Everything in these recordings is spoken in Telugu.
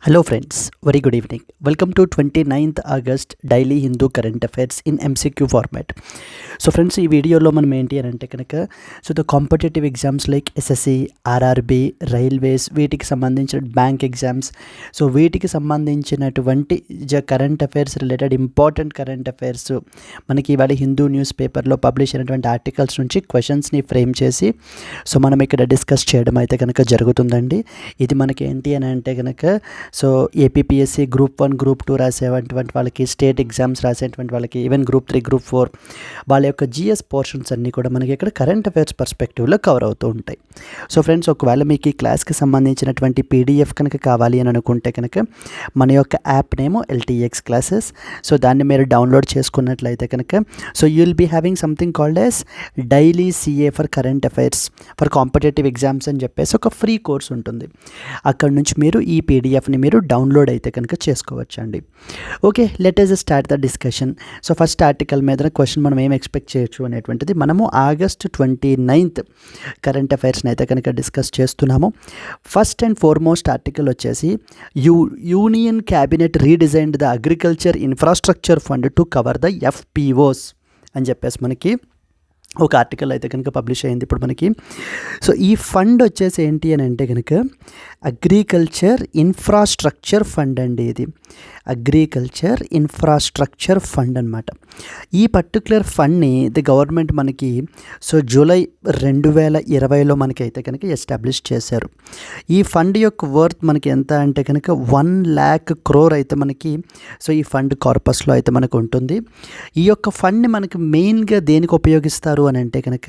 Hello friends, very good evening. Welcome to 29th August Daily Hindu Current Affairs in MCQ format. So friends, ఈ వీడియోలో మనం ఏంటి అని అంటే కనుక the competitive exams like SSC, RRB, railways, వీటికి సంబంధించిన బ్యాంక్ ఎగ్జామ్స్, వీటికి సంబంధించినటువంటి current affairs related important current affairs మనకి ఇవాళ హిందూ న్యూస్ పేపర్లో పబ్లిష్ అయినటువంటి ఆర్టికల్స్ నుంచి క్వశ్చన్స్ని ఫ్రేమ్ చేసి మనం ఇక్కడ డిస్కస్ చేయడం అయితే కనుక జరుగుతుందండి. ఇది మనకి ఏంటి అని అంటే కనుక ఏపీపీఎస్సీ గ్రూప్ 1, గ్రూప్ 2 రాసేటువంటి వాళ్ళకి, స్టేట్ ఎగ్జామ్స్ రాసేటువంటి వాళ్ళకి, ఈవెన్ గ్రూప్ 3, గ్రూప్ 4 వాళ్ళ యొక్క జిఎస్ పోర్షన్స్ అన్నీ కూడా మనకి ఇక్కడ కరెంట్ అఫైర్స్ పర్స్పెక్టివ్లో కవర్ అవుతూ ఉంటాయి. సో ఫ్రెండ్స్, ఒకవేళ మీకు ఈ క్లాస్కి సంబంధించినటువంటి పీడిఎఫ్ కనుక కావాలి అని అనుకుంటే కనుక మన యొక్క యాప్ నేమో LTX క్లాసెస్. దాన్ని మీరు డౌన్లోడ్ చేసుకున్నట్లయితే కనుక you will be having something called as daily CA for current affairs for competitive exams అని చెప్పేసి ఒక ఫ్రీ కోర్స్ ఉంటుంది. అక్కడ నుంచి మీరు ఈ పీడిఎఫ్ని మీరు డౌన్లోడ్ అయితే కనుక చేసుకోవచ్చండి. Okay, let us start the discussion. First article మీద క్వశ్చన్ మనం ఏం ఎక్స్పెక్ట్ చేయొచ్చు అనేటువంటిది మనము ఆగస్ట్ 29th కరెంట్ అఫైర్స్ని అయితే కనుక డిస్కస్ చేస్తున్నాము. ఫస్ట్ అండ్ ఫార్మోస్ట్ ఆర్టికల్ వచ్చేసి union cabinet redesigned the agriculture infrastructure fund to cover the FPOs అని చెప్పేసి మనకి ఒక ఆర్టికల్ అయితే కనుక పబ్లిష్ అయింది ఇప్పుడు మనకి. ఈ ఫండ్ వచ్చేసి ఏంటి అని అంటే కనుక అగ్రికల్చర్ ఇన్ఫ్రాస్ట్రక్చర్ ఫండ్ అండి. ఇది అగ్రికల్చర్ ఇన్ఫ్రాస్ట్రక్చర్ ఫండ్ అనమాట. ఈ పర్టికులర్ ఫండ్ని ది గవర్నమెంట్ మనకి జూలై 2020లో మనకి అయితే కనుక ఎస్టాబ్లిష్ చేశారు. ఈ ఫండ్ యొక్క వర్త్ మనకి ఎంత అంటే కనుక 1 lakh crore అయితే మనకి ఈ ఫండ్ కార్పస్లో అయితే మనకు ఉంటుంది. ఈ యొక్క ఫండ్ని మనకి మెయిన్గా దేనికి ఉపయోగిస్తారు అని అంటే కనుక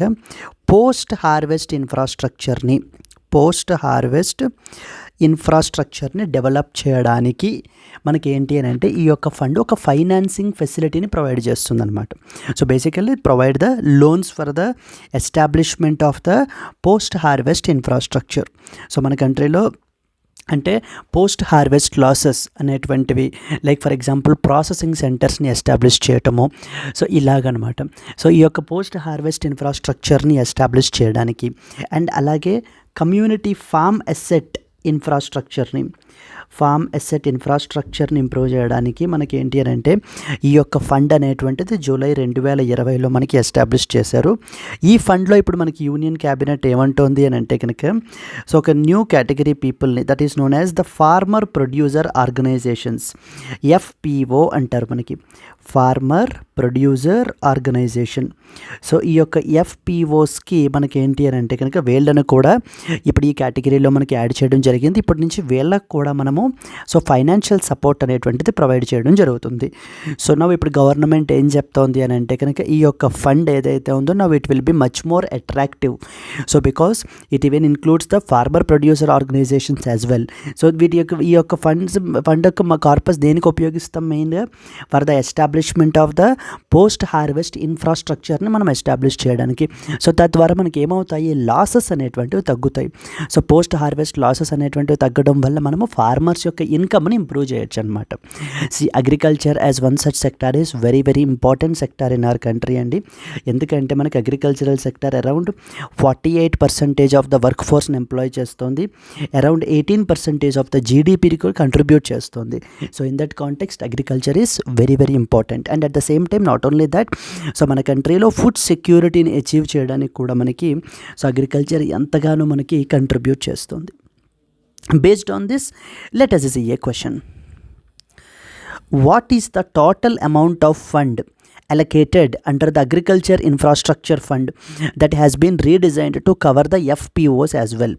పోస్ట్ హార్వెస్ట్ ఇన్ఫ్రాస్ట్రక్చర్ని డెవలప్ చేయడానికి మనకి ఏంటి అని అంటే ఈ యొక్క ఫండ్ ఒక ఫైనాన్సింగ్ ఫెసిలిటీని ప్రొవైడ్ చేస్తుంది అనమాట. Basically provide the loans for the establishment of the post harvest infrastructure. మన కంట్రీలో అంటే పోస్ట్ హార్వెస్ట్ లాసెస్ అనేటువంటివి లైక్ ఫర్ ఎగ్జాంపుల్ ప్రాసెసింగ్ సెంటర్స్ని ఎస్టాబ్లిష్ చేయటము, ఇలాగనమాట. ఈ యొక్క పోస్ట్ హార్వెస్ట్ ఇన్ఫ్రాస్ట్రక్చర్ని ఎస్టాబ్లిష్ చేయడానికి అండ్ అలాగే కమ్యూనిటీ ఫామ్ అసెట్ ఇన్ఫ్రాస్ట్రక్చర్ని ఇంప్రూవ్ చేయడానికి మనకి ఏంటి అని అంటే ఈ యొక్క ఫండ్ అనేటువంటిది జూలై 2020లో మనకి ఎస్టాబ్లిష్ చేశారు. ఈ ఫండ్లో ఇప్పుడు మనకి యూనియన్ క్యాబినెట్ ఏమంటోంది అని అంటే కనుక ఒక న్యూ కేటగిరీ పీపుల్ని, that is known as the farmer producer organisations, FPO అంటారు మనకి, ఫార్మర్ ప్రొడ్యూసర్ ఆర్గనైజేషన్. ఈ యొక్క FPOస్కి మనకి ఏంటి అని అంటే కనుక వీళ్ళను కూడా ఇప్పుడు ఈ కేటగిరీలో మనకి యాడ్ చేయడం జరిగింది. ఇప్పటి నుంచి వీళ్ళకు కూడా మనము ఫైనాన్షియల్ సపోర్ట్ అనేటువంటిది ప్రొవైడ్ చేయడం జరుగుతుంది. ఇప్పుడు గవర్నమెంట్ ఏం చెప్తోంది అని అంటే కనుక ఈ యొక్క ఫండ్ ఏదైతే ఉందో it will be much more attractive. Because it even includes the farmer producer organisations as well. ఈ యొక్క ఫండ్ యొక్క కార్పస్ దేనికి ఉపయోగిస్తాం? మెయిన్గా for the establishment of the post harvest ఇన్ఫ్రాస్ట్రక్చర్ని మనం ఎస్టాబ్లిష్ చేయడానికి. తద్వారా మనకి ఏమవుతాయి? లాసెస్ అనేటువంటివి తగ్గుతాయి. పోస్ట్ హార్వెస్ట్ లాసెస్ అనేటువంటివి తగ్గడం వల్ల మనము ఫార్మర్స్ యొక్క ఇన్కమ్ని ఇంప్రూవ్ చేయొచ్చు అనమాట. Agriculture as one such sector is very very important sector in our country అండి. ఎందుకంటే మనకి agricultural sector around 48% of the work ఫోర్స్ని ఎంప్లాయ్ చేస్తుంది, అరౌండ్ 18% ఆఫ్ ద GDPని కూడా కంట్రిబ్యూట్ చేస్తుంది. In that context agriculture is very very important. And at the same time not only that, మన కంట్రీలో ఫుడ్ సెక్యూరిటీని అచీవ్ చేయడానికి కూడా మనకి అగ్రికల్చర్ ఎంతగానో మనకి కంట్రిబ్యూట్ చేస్తుంది. Based on this, let us see a question. What is the total amount of fund allocated under the agriculture infrastructure fund that has been redesigned to cover the FPOs as well?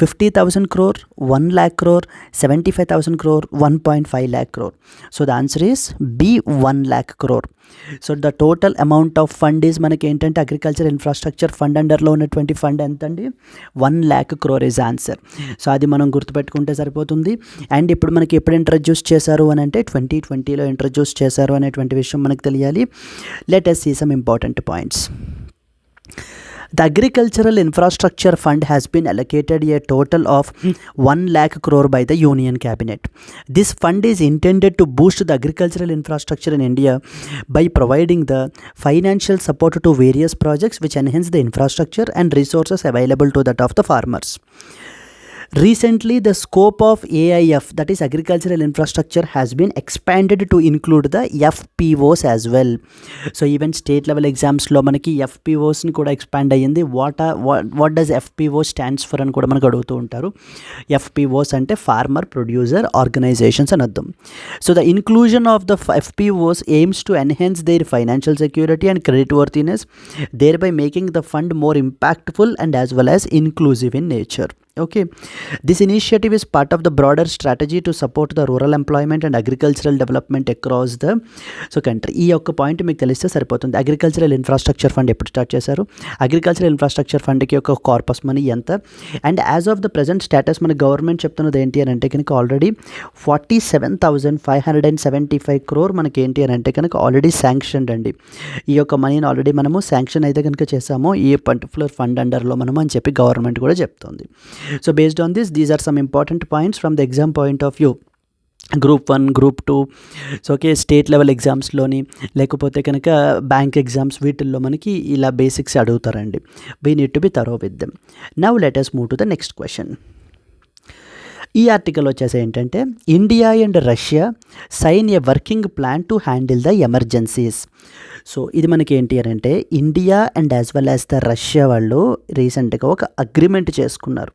50,000 crore, 1 lakh crore, 75,000 crore, 1.5 lakh crore. The answer is B, 1 lakh crore. The total amount of fund is మనకి ఏంటంటే అగ్రికల్చర్ ఇన్ఫ్రాస్ట్రక్చర్ ఫండ్ అండర్లో ఉన్నటువంటి ఫండ్ ఎంత అండి? 1 lakh crore is answer. అది మనం గుర్తుపెట్టుకుంటే సరిపోతుంది. అండ్ ఇప్పుడు మనకి ఎప్పుడు ఇంట్రడ్యూస్ చేశారు అని అంటే 2020లో ఇంట్రడ్యూస్ చేశారు అనేటువంటి విషయం మనకు తెలియాలి. Let us see some important points. The Agricultural Infrastructure Fund has been allocated a total of 1 lakh crore by the Union Cabinet. This fund is intended to boost the agricultural infrastructure in India by providing the financial support to various projects which enhance the infrastructure and resources available to that of the farmers. Recently, the scope of AIF, that is agricultural infrastructure, has been expanded to include the FPOs as well. So even state level ఎగ్జామ్స్లో మనకి ఎఫ్పిఓస్ని కూడా ఎక్స్పాండ్ అయ్యింది. What does FPO stands for అని కూడా మనకు అడుగుతూ ఉంటారు. ఎఫ్పిఓస్ అంటే ఫార్మర్ ప్రొడ్యూసర్ ఆర్గనైజేషన్స్ అని అర్థం. So the inclusion of the FPOs aims to enhance their financial security and credit worthiness, thereby making the fund more impactful and as well as inclusive in nature. Okay, this initiative is part of the broader strategy to support the rural employment and agricultural development across the country. ఈ యొక్క పాయింట్ మీకు తెలిస్తే సరిపోతుంది. అగ్రికల్చరల్ ఇన్ఫ్రాస్ట్రక్చర్ ఫండ్ ఎప్పుడు స్టార్ట్ చేశారు, అగ్రికల్చరల్ ఇన్ఫ్రాస్ట్రక్చర్ ఫండ్కి యొక్క కార్పస్ మనీ ఎంత, and as of the present status మన గవర్నమెంట్ చెప్తున్నది ఏంటి అని అంటే కనుక ఆల్రెడీ 47,575 crore మనకి ఏంటి అని అంటే కనుక ఆల్రెడీ శాంక్షన్డ్ అండి. ఈ యొక్క మనీని ఆల్రెడీ మనము శాంక్షన్ అయితే కనుక చేసాము ఈ పర్టికులర్ ఫండ్ అండర్లో మనము అని చెప్పి గవర్నమెంట్ కూడా చెప్తుంది. So based on this, these are some important points from the exam point of view. Group 1, group 2, so okay, state level ఎగ్జామ్స్లోని లేకపోతే కనుక బ్యాంక్ ఎగ్జామ్స్ వీటిల్లో మనకి ఇలా బేసిక్స్ అడుగుతారండి. We need to be thorough with them. Now let us move to the next question. ఈ ఆర్టికల్ వచ్చేసి ఏంటంటే India and Russia sign a working plan to handle the emergencies. So ఇది మనకి ఏంటి అని అంటే India and as well as the Russia వాళ్ళు రీసెంట్గా ఒక అగ్రిమెంట్ చేసుకున్నారు.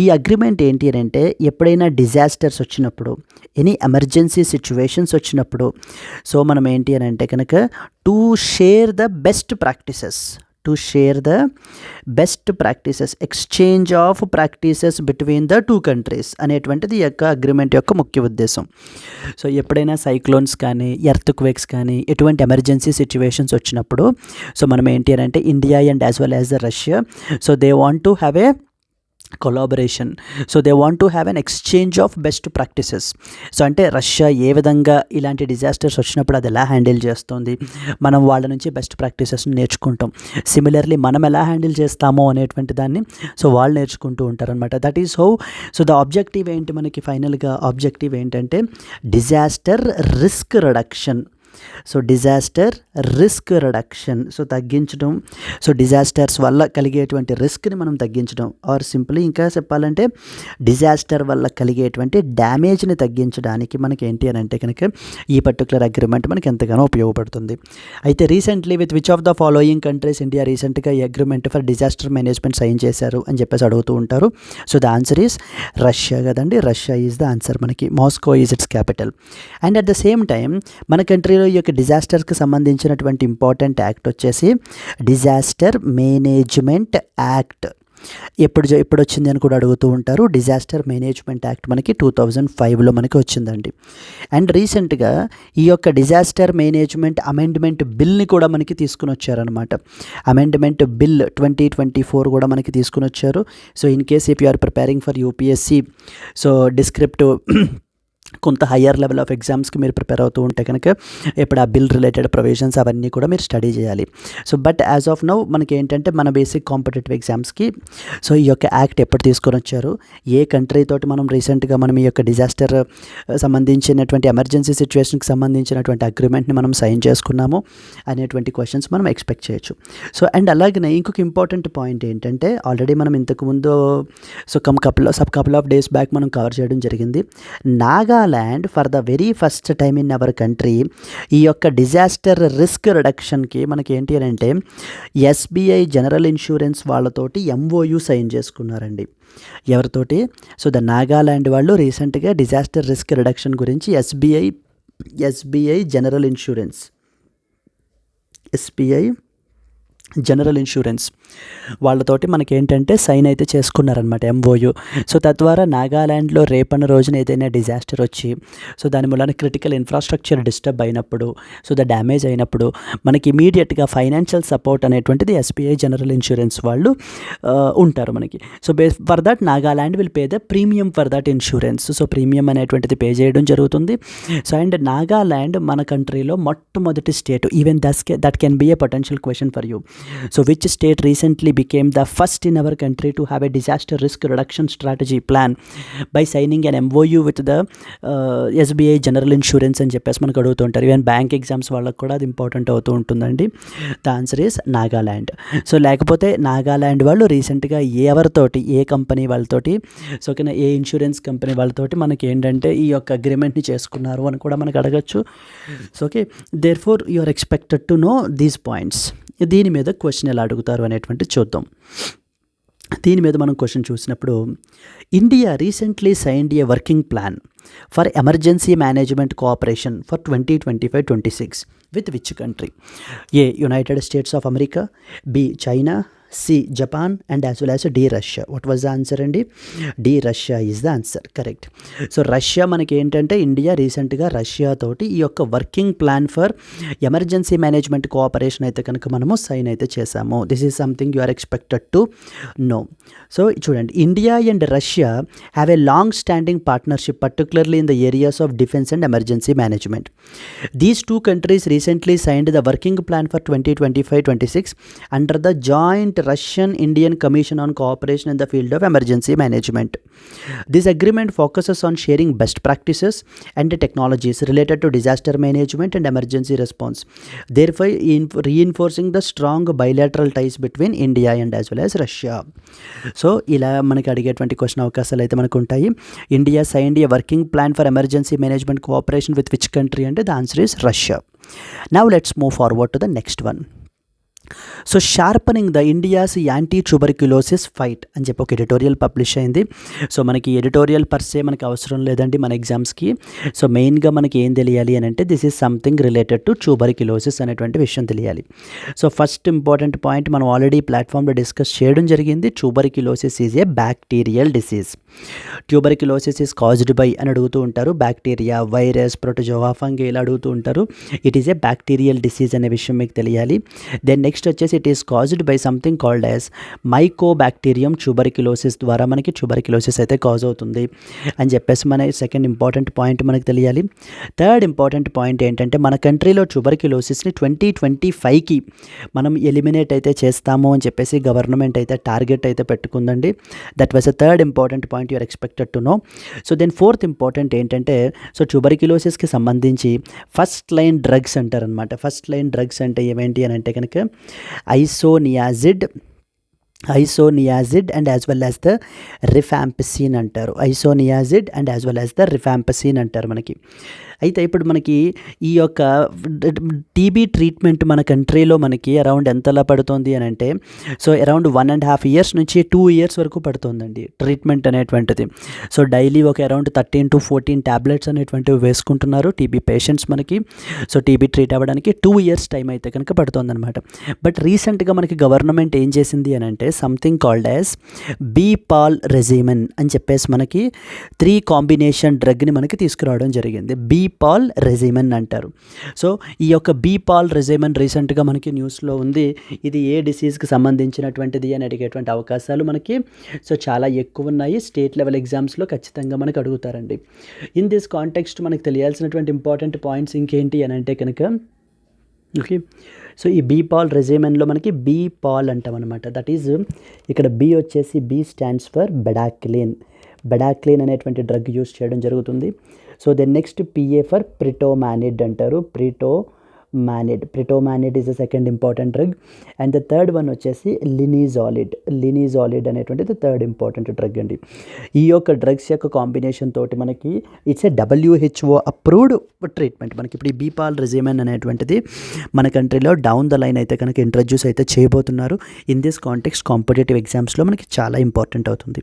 ఈ అగ్రిమెంట్ ఏంటి అని అంటే ఎప్పుడైనా డిజాస్టర్స్ వచ్చినప్పుడు, ఎనీ ఎమర్జెన్సీ సిచ్యువేషన్స్ వచ్చినప్పుడు, సో మనం ఏంటి అని అంటే కనుక to share the best practices exchange of practices between the two countries అనేటువంటిది ఈ యొక్క అగ్రిమెంట్ యొక్క ముఖ్య ఉద్దేశం. సో ఎప్పుడైనా సైక్లోన్స్ కానీ ఎర్త్క్వేక్స్ కానీ ఎటువంటి ఎమర్జెన్సీ సిచ్యువేషన్స్ వచ్చినప్పుడు సో మనం ఏంటి అని అంటే India and as well as the Russia so they want to have a collaboration. So they want to have an exchange of best practices. So అంటే రష్యా ఏ విధంగా ఇలాంటి డిజాస్టర్స్ వచ్చినప్పుడు అది ఎలా హ్యాండిల్ చేస్తుంది, మనం వాళ్ళ నుంచి బెస్ట్ ప్రాక్టీసెస్ని నేర్చుకుంటాం. సిమిలర్లీ మనం ఎలా హ్యాండిల్ చేస్తామో అనేటువంటి దాన్ని సో వాళ్ళు నేర్చుకుంటూ ఉంటారనమాట. That is how. So the objective ఏంటి మనకి ఫైనల్గా ఆబ్జెక్టివ్ ఏంటంటే disaster risk reduction. So disaster risk reduction, so తగ్గించడం, సో డిజాస్టర్స్ వల్ల కలిగేటువంటి రిస్క్ని మనం తగ్గించడం, ఆర్ సింపుల్లీ ఇంకా చెప్పాలంటే డిజాస్టర్ వల్ల కలిగేటువంటి డ్యామేజ్ని తగ్గించడానికి మనకి ఏంటి అని అంటే కనుక ఈ పర్టికులర్ అగ్రిమెంట్ మనకి ఎంతగానో ఉపయోగపడుతుంది. అయితే recently with which of the following countries India రీసెంట్గా ఈ agreement for disaster management sign చేశారు అని చెప్పేసి అడుగుతూ ఉంటారు. So the answer is Russia కదండి. రష్యా ఈజ్ ద ఆన్సర్ మనకి. Moscow is its capital. And at the same time మన కంట్రీలో ఈ యొక్క డిజాస్టర్కి సంబంధించినటువంటి ఇంపార్టెంట్ యాక్ట్ వచ్చేసి డిజాస్టర్ మేనేజ్మెంట్ యాక్ట్. ఎప్పుడు వచ్చింది అని కూడా అడుగుతూ ఉంటారు. డిజాస్టర్ మేనేజ్మెంట్ యాక్ట్ మనకి 2005లో మనకి వచ్చిందండి. అండ్ రీసెంట్గా ఈ యొక్క డిజాస్టర్ మేనేజ్మెంట్ అమెండ్మెంట్ బిల్ని కూడా మనకి తీసుకుని వచ్చారనమాట. అమెండ్మెంట్ బిల్ 2024 కూడా మనకి తీసుకుని వచ్చారు. So in case if you are preparing for UPSC so descriptive కొంత హయ్యర్ లెవెల్ ఆఫ్ ఎగ్జామ్స్కి మీరు ప్రిపేర్ అవుతూ ఉంటే కనుక ఇప్పుడు ఆ బిల్ రిలేటెడ్ ప్రొవిజన్స్ అవన్నీ కూడా మీరు స్టడీ చేయాలి. So but as of now మనకి ఏంటంటే మన బేసిక్ కాంపిటేటివ్ ఎగ్జామ్స్కి సో ఈ యొక్క యాక్ట్ ఎప్పుడు తీసుకొని వచ్చారు, ఏ కంట్రీ తోటి మనం రీసెంట్గా మనం ఈ యొక్క డిజాస్టర్ సంబంధించినటువంటి ఎమర్జెన్సీ సిచ్యువేషన్కి సంబంధించినటువంటి అగ్రిమెంట్ని మనం సైన్ చేసుకున్నాము అనేటువంటి క్వశ్చన్స్ మనం ఎక్స్పెక్ట్ చేయొచ్చు. సో అండ్ అలాగనే ఇంకొక ఇంపార్టెంట్ పాయింట్ ఏంటంటే ఆల్రెడీ మనం ఇంతకుముందు so couple of days back మనం కవర్ చేయడం జరిగింది. Nagaland for the very first time in our country ఈ యొక్క డిజాస్టర్ రిస్క్ రిడక్షన్కి మనకి ఏంటి అని అంటే ఎస్బీఐ జనరల్ ఇన్సూరెన్స్ వాళ్ళతోటి MOU సైన్ చేసుకున్నారండి. ఎవరితోటి? సో ద నాగాల్యాండ్ వాళ్ళు రీసెంట్గా డిజాస్టర్ రిస్క్ రిడక్షన్ గురించి ఎస్బీఐ జనరల్ ఇన్సూరెన్స్ వాళ్ళతోటి మనకి ఏంటంటే సైన్ అయితే చేసుకున్నారనమాట MOU. సో తద్వారా నాగాల్యాండ్లో రేపన్న రోజున ఏదైనా డిజాస్టర్ వచ్చి సో దాని మూలన క్రిటికల్ ఇన్ఫ్రాస్ట్రక్చర్ డిస్టర్బ్ అయినప్పుడు సో ద డ్యామేజ్ అయినప్పుడు మనకి ఇమీడియట్గా ఫైనాన్షియల్ సపోర్ట్ అనేటువంటిది ఎస్బీఐ జనరల్ ఇన్సూరెన్స్ వాళ్ళు ఉంటారు మనకి. So for that Nagaland will pay the premium for that insurance. So premium అనేటువంటిది పే చేయడం జరుగుతుంది. సో అండ్ నాగాల్యాండ్ మన కంట్రీలో మొట్టమొదటి state. Even that can be A potential question for you. So which state recently became the first in our country to have a disaster risk reduction strategy plan by signing and MoU with the SBI general insurance అని చెప్పేసి మనకు అడుగుతూ ఉంటారు. ఈవెన్ బ్యాంక్ ఎగ్జామ్స్ వాళ్ళకి కూడా అది ఇంపార్టెంట్ అవుతూ ఉంటుందండి. The answer is Nagaland. So లేకపోతే నాగాల్యాండ్ వాళ్ళు రీసెంట్గా ఏ కంపెనీ వాళ్ళతోటి, సో ఓకేనా, ఏ ఇన్సూరెన్స్ కంపెనీ వాళ్ళతోటి మనకి ఏంటంటే ఈ యొక్క అగ్రిమెంట్ని చేసుకున్నారు అని కూడా మనకు అడగచ్చు. So okay, therefore you are expected to know these points. దీని మీద క్వశ్చన్ ఎలా అడుగుతారు అనేటువంటి చూద్దాం. దీని మీద మనం క్వశ్చన్ చూసినప్పుడు, India recently signed a working plan for emergency management cooperation for 2025-26 with which country? A United States of America, B China, C Japan and as well as D Russia. What was the answer అండి? D Russia is the answer, correct. So Russia మనకి ఏంటంటే ఇండియా రీసెంట్గా రష్యా తోటి ఈ యొక్క working plan for emergency management cooperation అయితే కనుక మనము సైన్ అయితే చేసాము. This is something you are expected to know. So చూడండి, India and Russia have a long standing partnership particularly in the areas of defence and emergency management. These two countries recently signed the working plan for 2025-26 under the joint Russian-Indian Commission on Cooperation in the field of emergency management. This agreement focuses on sharing best practices and technologies related to disaster management and emergency response, thereby reinforcing the strong bilateral ties between India and as well as Russia. So ఇలా మనకి అడిగేటువంటి క్వశ్చన్ అవకాశాలు అయితే మనకు ఉంటాయి. India signed a working plan for emergency management cooperation with which country అంటే the answer is Russia. Now let's move forward to the next one. So sharpening the India's anti tuberculosis fight అని చెప్పి ఒక ఎడిటోరియల్ పబ్లిష్ అయింది. సో మనకి ఎడిటోరియల్ పర్సే మనకి అవసరం లేదండి మన ఎగ్జామ్స్కి. సో మెయిన్గా మనకి ఏం తెలియాలి అని అంటే this is something related to tuberculosis అనేటువంటి విషయం తెలియాలి. సో ఫస్ట్ ఇంపార్టెంట్ పాయింట్ మనం ఆల్రెడీ ప్లాట్ఫామ్లో డిస్కస్ చేయడం జరిగింది. Tuberculosis is a bacterial disease. Tuberculosis is caused by అని అడుగుతూ ఉంటారు. బ్యాక్టీరియా, వైరస్, ప్రోటోజోవా, ఫంగై ఇలా అడుగుతూ ఉంటారు. It is a bacterial disease అనే విషయం మీకు తెలియాలి. దెన్ నెక్స్ట్ వచ్చేసి it is caused by something called as Mycobacterium tuberculosis ద్వారా మనకి ట్యూబర్క్యులోసిస్ అయితే కాజ్ అవుతుంది అని చెప్పేసి మన సెకండ్ ఇంపార్టెంట్ పాయింట్ మనకు తెలియాలి. థర్డ్ ఇంపార్టెంట్ పాయింట్ ఏంటంటే మన కంట్రీలో ట్యూబర్క్యులోసిస్ని 2025కి మనం ఎలిమినేట్ అయితే చేస్తాము అని చెప్పేసి గవర్నమెంట్ అయితే టార్గెట్ అయితే పెట్టుకుందండి. That was a third important point you are expected to know. So then fourth important ఏంటంటే, సో ట్యూబర్క్యులోసిస్కి సంబంధించి ఫస్ట్ లైన్ డ్రగ్స్ అంటారనమాట. ఫస్ట్ లైన్ డ్రగ్స్ అంటే ఏమేంటి అని అంటే కనుక isoniazid and as well as the rifampicin అంటారు. Isoniazid and as well as the rifampicin అంటారు మనకి. అయితే ఇప్పుడు మనకి ఈ యొక్క టీబీ ట్రీట్మెంట్ మన కంట్రీలో మనకి అరౌండ్ ఎంతలా పడుతుంది అని అంటే, సో అరౌండ్ 1.5 years నుంచి 2 years వరకు పడుతుందండి ట్రీట్మెంట్ అనేటువంటిది. సో డైలీ ఒక అరౌండ్ 13 to 14 ట్యాబ్లెట్స్ అనేటువంటివి వేసుకుంటున్నారు టీబీ పేషెంట్స్ మనకి. సో టీబీ ట్రీట్ అవ్వడానికి 2 years టైం అయితే కనుక పడుతుందన్నమాట. బట్ రీసెంట్గా మనకి గవర్నమెంట్ ఏం చేసింది అని అంటే సంథింగ్ కాల్డ్ యాజ్ బీపాల్ రెజిమెన్ అని చెప్పేసి మనకి 3 కాంబినేషన్ డ్రగ్ని మనకి తీసుకురావడం జరిగింది. బీపాల్ రెజిమెన్ అంటారు. సో ఈ యొక్క బీపాల్ రెజిమెన్ రీసెంట్గా మనకి న్యూస్లో ఉంది. ఇది ఏ డిసీజ్కి సంబంధించినటువంటిది అని అడిగేటువంటి అవకాశాలు మనకి సో చాలా ఎక్కువ ఉన్నాయి. స్టేట్ లెవెల్ ఎగ్జామ్స్లో ఖచ్చితంగా మనకు అడుగుతారండి. ఇన్ దిస్ కాంటెక్స్ట్ మనకు తెలియాల్సినటువంటి ఇంపార్టెంట్ పాయింట్స్ ఇంకేంటి అని అంటే కనుక, ఓకే, సో ఈ బీపాల్ రెజిమెన్లో మనకి బీపాల్ అంటాం అనమాట. దట్ ఈజ్ ఇక్కడ బి వచ్చేసి బి స్టాండ్స్ ఫర్ బెడాక్లిన్ అనేటువంటి డ్రగ్ యూస్ చేయడం జరుగుతుంది. So then next PA for pretomanid అంటారు. Pretomanid is the second important drug. And the third one వచ్చేసి లినిజాలిడ్ అనేటువంటిది థర్డ్ ఇంపార్టెంట్ డ్రగ్ అండి. ఈ యొక్క డ్రగ్స్ యొక్క కాంబినేషన్ తోటి మనకి it's a WHO approved treatment. మనకి ఇప్పుడు ఈ బీపాల్ రెజిమెన్ అనేటువంటిది మన కంట్రీలో డౌన్ ద లైన్ అయితే కనుక ఇంట్రడ్యూస్ అయితే చేయబోతున్నారు. ఇన్ దిస్ కాంటెక్స్ట్ కాంపిటేటివ్ ఎగ్జామ్స్లో మనకి చాలా ఇంపార్టెంట్ అవుతుంది.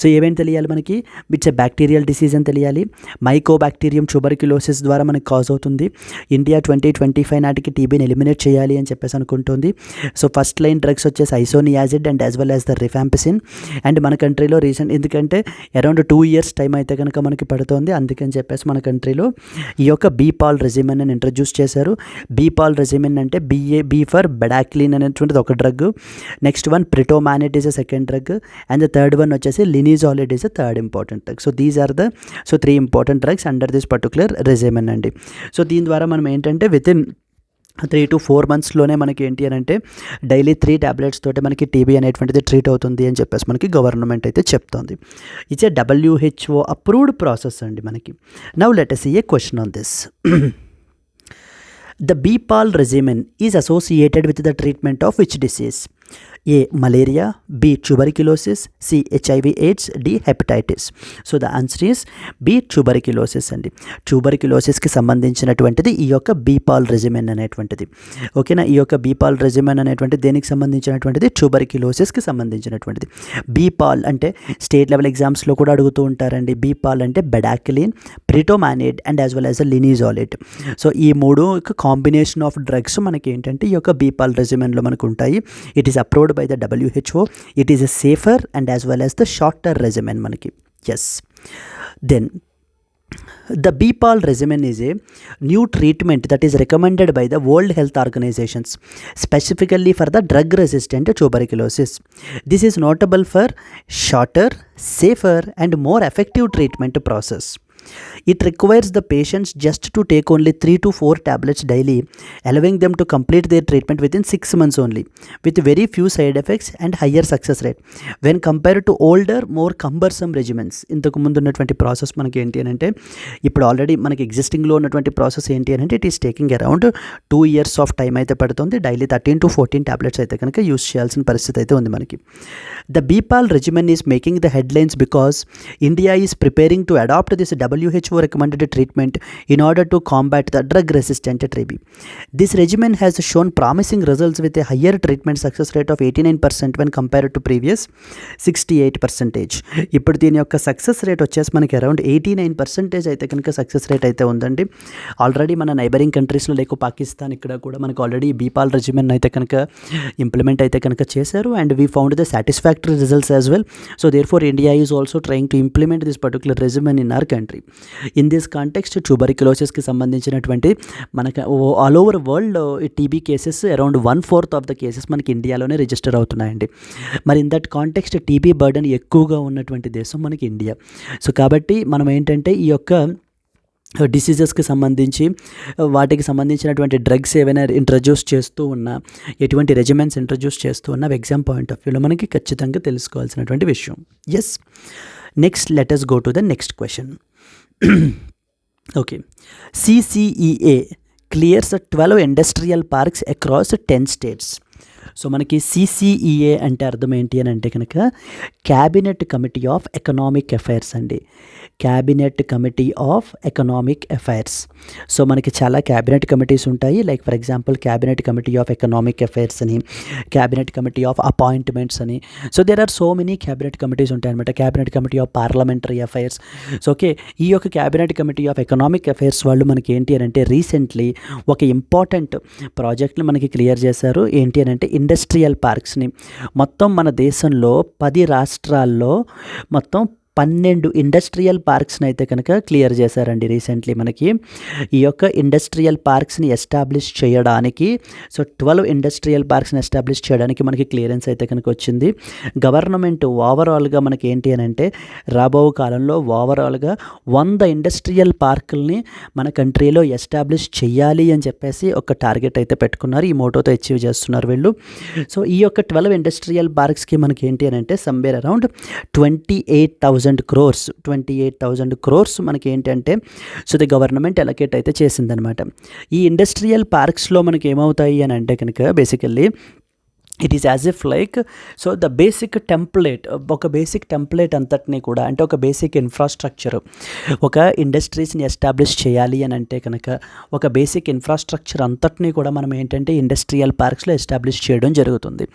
సో ఏమేమి తెలియాలి మనకి? ఇట్స్ ఏ బ్యాక్టీరియల్ డిసీజ్ అని తెలియాలి. మైకోబాక్టీరియం ట్యూబర్క్యులోసిస్ ద్వారా మనకి కాజ్ అవుతుంది. ఇండియా 2025 నాటికి టీబీని ఎలిమినేట్ చేయాలి అని చెప్పేసి అనుకుంటుంది. సో ఫస్ట్ లైన్ డ్రగ్స్ వచ్చేసి isoniazid and as well as the rifampicin. And మన కంట్రీలో ఎందుకంటే అరౌండ్ 2 years టైం అయితే కనుక మనకి పడుతుంది. అందుకని చెప్పేసి మన కంట్రీలో ఈ యొక్క బీపాల్ రెజిమెన్ అని ఇంట్రడ్యూస్ చేశారు. బీపాల్ రెజిమెన్ అంటే బీ ఫర్ బెడాక్లిన్ అనేటువంటిది ఒక drug. Next one pretomanid is a second drug. And the third one వచ్చేసి linezolid is a third important drug. So these are the 3 important drugs under this particular regimen అండి. సో దీని ద్వారా మనం ఏంటంటే విత్ ఇన్ 3 to 4 మంత్స్లోనే మనకి ఏంటి అని అంటే డైలీ 3 ట్యాబ్లెట్స్ తోటి మనకి టీబీ అనేటువంటిది ట్రీట్ అవుతుంది అని చెప్పేసి మనకి గవర్నమెంట్ అయితే చెప్తోంది. It's a WHO approved process అండి మనకి. Now let us see a question on this. The BPAL regimen is associated with the treatment of which disease? A. Malaria, B. Tuberculosis, C. HIV/AIDS, D. Hepatitis. So the answer is B tuberculosis అండి. ట్యూబర్క్యులోసిస్కి సంబంధించినటువంటిది ఈ యొక్క బీపాల్ రెజిమెన్ అనేటువంటిది. ఓకేనా, ఈ యొక్క బీపాల్ రెజిమెన్ అనేటువంటిది దేనికి సంబంధించినటువంటిది? ట్యూబర్క్యులోసిస్కి సంబంధించినటువంటిది. బీపాల్ అంటే స్టేట్ లెవెల్ ఎగ్జామ్స్లో కూడా అడుగుతూ ఉంటారండి. బీపాల్ అంటే bedaquiline, pretomanid and as well as linezolid. So ఈ మూడు కాంబినేషన్ ఆఫ్ డ్రగ్స్ మనకి ఏంటంటే ఈ యొక్క బీపాల్ రెజిమెన్లో మనకు ఉంటాయి. It is approved by the WHO. It is a safer and as well as the shorter regimen manaki. Yes. Then the BPAL regimen is a new treatment that is recommended by the World Health Organizations specifically for the drug resistant tuberculosis. This is notable for shorter, safer and more effective treatment process. It requires the patients just to take only 3 to 4 tablets daily, allowing them to complete their treatment within 6 months only, with very few side effects and higher success rate when compared to older, more cumbersome regimens. ఇంతకు ముందు ఉన్నటువంటి ప్రాసెస్ మనకి ఏంటి అని అంటే ఇప్పుడు ఆల్రెడీ మనకి ఎగ్జిస్టింగ్లో ఉన్నటువంటి ప్రాసెస్ ఏంటి అని అంటే it is taking around 2 years of time అయితే పడుతుంది. డైలీ 13 to 14 tablets అయితే కనుక యూస్ చేయాల్సిన పరిస్థితి అయితే ఉంది మనకి. The BPaL regimen is making the headlines because India is preparing to adapt this WHO recommended treatment in order to combat the drug resistant TB. This regimen has shown promising results with a higher treatment success rate of 89% when compared to previous 68%. ఇప్పుడు దీని యొక్క సక్సెస్ రేట్ వచ్చేసి మనకి అరౌండ్ 89% అయితే కనుక సక్సెస్ రేట్ అయితే ఉందండి. ఆల్రెడీ మన నైబరింగ్ కంట్రీస్లో లేక పాకిస్తాన్ ఇక్కడ కూడా మనకు ఆల్రెడీ బీపాల్ రెజిమెన్ అయితే కనుక ఇంప్లిమెంట్ అయితే కనుక చేశారు and we found the satisfactory results as well. So therefore India is also trying to implement this particular regimen in our country. In this context ట్యూబర్క్యులోసిస్కి సంబంధించినటువంటి మనకు all over world TB cases around 1/4 of the cases మనకి ఇండియాలోనే రిజిస్టర్ అవుతున్నాయండి. మరి in that context TB burden ఎక్కువగా ఉన్నటువంటి దేశం మనకి ఇండియా. సో కాబట్టి మనం ఏంటంటే ఈ యొక్క డిసీజెస్కి సంబంధించి వాటికి సంబంధించినటువంటి డ్రగ్స్ ఏవైనా ఇంట్రడ్యూస్ చేస్తూ ఉన్నా, ఎటువంటి రెజిమెన్స్ ఇంట్రడ్యూస్ చేస్తూ ఉన్నా ఎగ్జామ్ పాయింట్ ఆఫ్ వ్యూలో మనకి ఖచ్చితంగా తెలుసుకోవాల్సినటువంటి విషయం. Yes, next let us go to the next question. Okay, CCEA clears 12 industrial parks across 10 states. So మనకి CCEA అంటే అర్థం ఏంటి అని అంటే కనుక cabinet committee of economic affairs అండి. Cabinet committee of economic affairs. So మనకి చాలా క్యాబినెట్ కమిటీస్ ఉంటాయి. Like for example cabinet committee of economic affairs అని, క్యాబినెట్ కమిటీ ఆఫ్ అపాయింట్మెంట్స్ అని. So there are so many cabinet committees ఉంటాయి అనమాట. Cabinet committee of parliamentary affairs. So okay, ఈ యొక్క cabinet committee of economic affairs వాళ్ళు మనకి ఏంటి అని అంటే రీసెంట్లీ ఒక ఇంపార్టెంట్ ప్రాజెక్ట్ని మనకి క్లియర్ చేశారు. ఏంటి అని అంటే ఇండస్ట్రియల్ పార్క్స్ని మొత్తం మన దేశంలో 10 రాష్ట్రాల్లో మొత్తం 12 ఇండస్ట్రియల్ పార్క్స్ని అయితే కనుక క్లియర్ చేశారండి రీసెంట్లీ మనకి. ఈ యొక్క ఇండస్ట్రియల్ పార్క్స్ని ఎస్టాబ్లిష్ చేయడానికి, సో 12 ఇండస్ట్రియల్ పార్క్స్ని ఎస్టాబ్లిష్ చేయడానికి మనకి క్లియరెన్స్ అయితే కనుక వచ్చింది. గవర్నమెంట్ ఓవరాల్గా మనకి ఏంటి అని అంటే రాబో కాలంలో ఓవరాల్గా 100 ఇండస్ట్రియల్ పార్కుల్ని మన కంట్రీలో ఎస్టాబ్లిష్ చేయాలి అని చెప్పేసి ఒక టార్గెట్ అయితే పెట్టుకున్నారు. ఈ మోటోతో అచీవ్ చేస్తున్నారు వీళ్ళు. సో ఈ యొక్క 12 ఇండస్ట్రియల్ పార్క్స్కి మనకి ఏంటి అని అంటే సమ్వేర్ అరౌండ్ 28,000 crores మనకి ఏంటంటే సో ది గవర్నమెంట్ అలొకేట్ అయితే చేసిందనమాట. ఈ ఇండస్ట్రియల్ పార్క్స్లో మనకి ఏమవుతాయి అని అంటే కనుక basically it is as if like so the basic template, ఒక బేసిక్ టెంప్లెట్ అంతటినీ కూడా అంటే ఒక బేసిక్ ఇన్ఫ్రాస్ట్రక్చర్, ఒక ఇండస్ట్రీస్ని ఎస్టాబ్లిష్ చేయాలి అని అంటే కనుక ఒక బేసిక్ ఇన్ఫ్రాస్ట్రక్చర్ అంతటినీ కూడా మనం ఏంటంటే ఇండస్ట్రియల్ పార్క్స్లో ఎస్టాబ్లిష్ చేయడం జరుగుతుంది.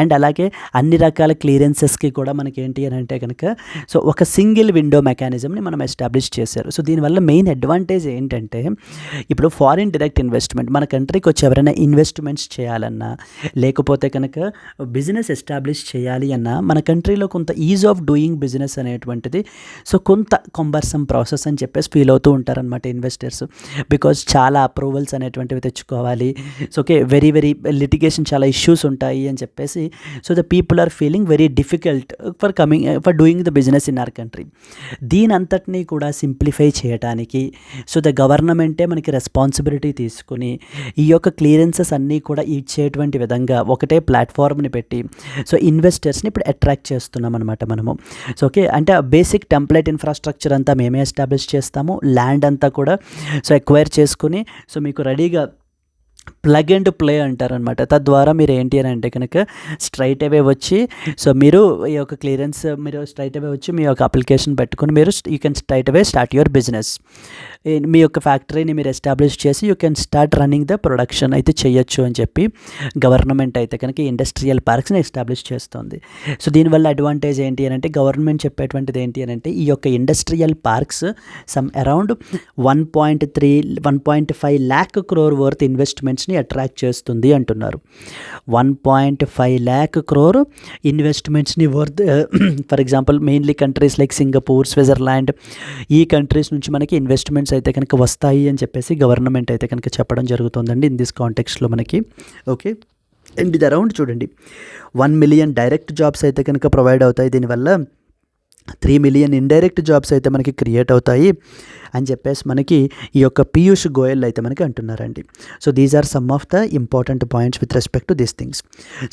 అండ్ అలాగే అన్ని రకాల క్లియరెన్సెస్కి కూడా మనకి ఏంటి అని అంటే కనుక సో ఒక సింగిల్ విండో మెకానిజంని మనం ఎస్టాబ్లిష్ చేశారు. సో దీనివల్ల మెయిన్ అడ్వాంటేజ్ ఏంటంటే ఇప్పుడు ఫారిన్ డైరెక్ట్ ఇన్వెస్ట్మెంట్ మన కంట్రీకి వచ్చి ఎవరైనా ఇన్వెస్ట్మెంట్స్ చేయాలన్నా లేకపోతే కనుక బిజినెస్ ఎస్టాబ్లిష్ చేయాలి అన్నా మన కంట్రీలో కొంత ఈజ్ ఆఫ్ డూయింగ్ బిజినెస్ అనేటువంటిది సో కొంత కంబర్సమ్ ప్రాసెస్ అని చెప్పేసి ఫీల్ అవుతూ ఉంటారనమాట ఇన్వెస్టర్స్. బికాజ్ చాలా అప్రూవల్స్ అనేటువంటివి తెచ్చుకోవాలి. So okay, very very litigation, చాలా ఇష్యూస్ ఉంటాయి అని చెప్పేసి so the people are feeling very difficult for doing the business in our country. దీని అంతటినీ కూడా సింప్లిఫై చేయడానికి సో ద గవర్నమెంటే మనకి రెస్పాన్సిబిలిటీ తీసుకుని ఈ యొక్క క్లియరెన్సెస్ అన్నీ కూడా ఇచ్చేటువంటి విధంగా ఒకటే ప్లాట్ఫామ్ని పెట్టి సో ఇన్వెస్టర్స్ని ఇప్పుడు అట్రాక్ట్ చేస్తున్నాం అనమాట మనము. సో ఓకే, అంటే బేసిక్ టెంప్లెట్ ఇన్ఫ్రాస్ట్రక్చర్ అంతా మేమే ఎస్టాబ్లిష్ చేస్తాము, ల్యాండ్ అంతా కూడా సో ఎక్వైర్ చేసుకుని సో మీకు రెడీగా ప్లగ్ అండ్ ప్లే అంటారనమాట. తద్వారా మీరు ఏంటి అని అంటే కనుక స్ట్రైట్ అవే వచ్చి సో మీరు ఈ యొక్క క్లియరెన్స్ మీరు స్ట్రైట్ అవే వచ్చి మీ యొక్క అప్లికేషన్ పెట్టుకుని మీరు you can straight away start your business. మీ యొక్క ఫ్యాక్టరీని మీరు ఎస్టాబ్లిష్ చేసి you can start running the production అయితే చేయొచ్చు అని చెప్పి గవర్నమెంట్ అయితే కనుక ఇండస్ట్రియల్ పార్క్స్ని ఎస్టాబ్లిష్ చేస్తుంది. సో దీనివల్ల అడ్వాంటేజ్ ఏంటి అని అంటే గవర్నమెంట్ చెప్పేటువంటిది ఏంటి అని అంటే ఈ యొక్క industrial parks some around 1.5 lakh crore worth ఇన్వెస్ట్మెంట్స్ని అట్రాక్ట్ చేస్తుంది అంటున్నారు. 1.5 lakh crore ఇన్వెస్ట్మెంట్స్ని worth for example mainly countries like Singapore, Switzerland, ఈ కంట్రీస్ నుంచి మనకి ఇన్వెస్ట్మెంట్స్ అయితే కనుక వస్తాయి అని చెప్పేసి గవర్నమెంట్ అయితే కనుక చెప్పడం జరుగుతుందండి ఇన్ దిస్ కాంటెక్స్ట్లో మనకి. ఓకే, అండ్ ఇది అరౌండ్ చూడండి 1 million డైరెక్ట్ జాబ్స్ అయితే కనుక ప్రొవైడ్ అవుతాయి. దీనివల్ల 3 million ఇండైరెక్ట్ జాబ్స్ అయితే మనకి క్రియేట్ అవుతాయి అని చెప్పేసి మనకి ఈ యొక్క పీయూష్ గోయల్ అయితే మనకి అంటున్నారండి. So these are some of the important points with respect to these things.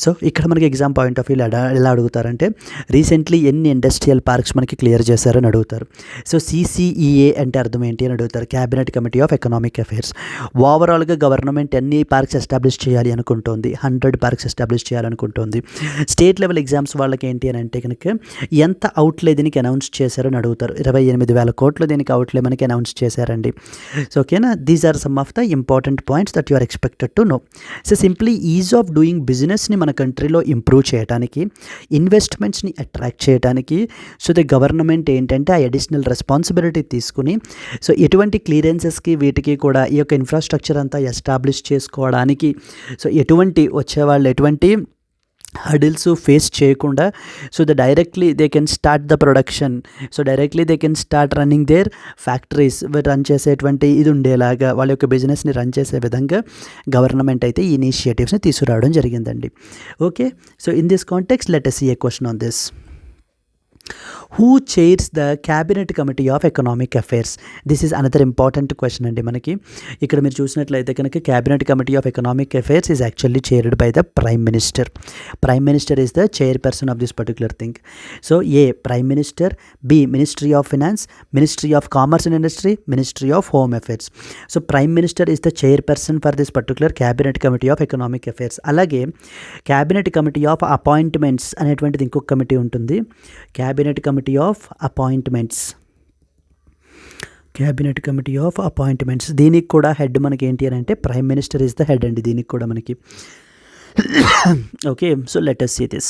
So ఇక్కడ మనకి ఎగ్జామ్ పాయింట్ ఆఫ్ వ్యూ ఎలా అడుగుతారంటే రీసెంట్లీ ఎన్ని ఇండస్ట్రియల్ పార్క్స్ మనకి క్లియర్ చేశారని అడుగుతారు. సో CCEA అంటే అర్థం ఏంటి అని అడుగుతారు, cabinet committee of economic affairs. ఓవరాల్గా గవర్నమెంట్ ఎన్ని పార్క్స్ ఎస్టాబ్లిష్ చేయాలి అనుకుంటోంది, 100 పార్క్స్ ఎస్టాబ్లిష్ చేయాలనుకుంటోంది. స్టేట్ లెవెల్ ఎగ్జామ్స్ వాళ్ళకి ఏంటి అని అంటే కనుక ఎంత అవుట్లే దీనికి అనౌన్స్ చేశారని అడుగుతారు. 28,000 కోట్లు దీనికి అవుట్లే మనకి అనౌన్స్ చేశారండి. సో ఓకేనా, these are some of the important points that you are expected to know. So simply ease of doing బిజినెస్ని మన కంట్రీలో ఇంప్రూవ్ చేయడానికి, ఇన్వెస్ట్మెంట్స్ని అట్రాక్ట్ చేయడానికి సో ద గవర్నమెంట్ ఏంటంటే ఆ అడిషనల్ రెస్పాన్సిబిలిటీ తీసుకుని సో ఎటువంటి క్లియరెన్సెస్కి వీటికి కూడా ఈ యొక్క ఇన్ఫ్రాస్ట్రక్చర్ అంతా ఎస్టాబ్లిష్ చేసుకోవడానికి సో ఎటువంటి హడిల్స్ ఫేస్ చేయకుండా so directly they can start the production, so directly they can start running their factories run చేసేటువంటి ఇది ఉండేలాగా వాళ్ళ యొక్క బిజినెస్ని రన్ చేసే విధంగా గవర్నమెంట్ అయితే ఈ ఇనిషియేటివ్స్ని తీసుకురావడం జరిగిందండి. Okay, so in this context let us see a question on this. Who chairs the Cabinet Committee of Economic Affairs? This is another important question అండి మనకి. ఇక్కడ మీరు చూసినట్లయితే కనుక Cabinet Committee of Economic Affairs is actually chaired by the Prime Minister. Prime Minister is the chairperson of this particular thing. So A, Prime Minister, B, Ministry of Finance, Ministry of Commerce and Industry, Ministry of Home Affairs. So Prime Minister is the chairperson for this particular Cabinet Committee of Economic Affairs. అలాగే Cabinet Committee of Appointments అనేటువంటిది ఇంకొక కమిటీ ఉంటుంది. Cabinet Committee of Appointments, cabinet committee of appointments, దీనికి కూడా హెడ్ మనకి ఏంటి అని అంటే prime minister is the head అండి దీనికి కూడా మనకి. Okay, so let us see this.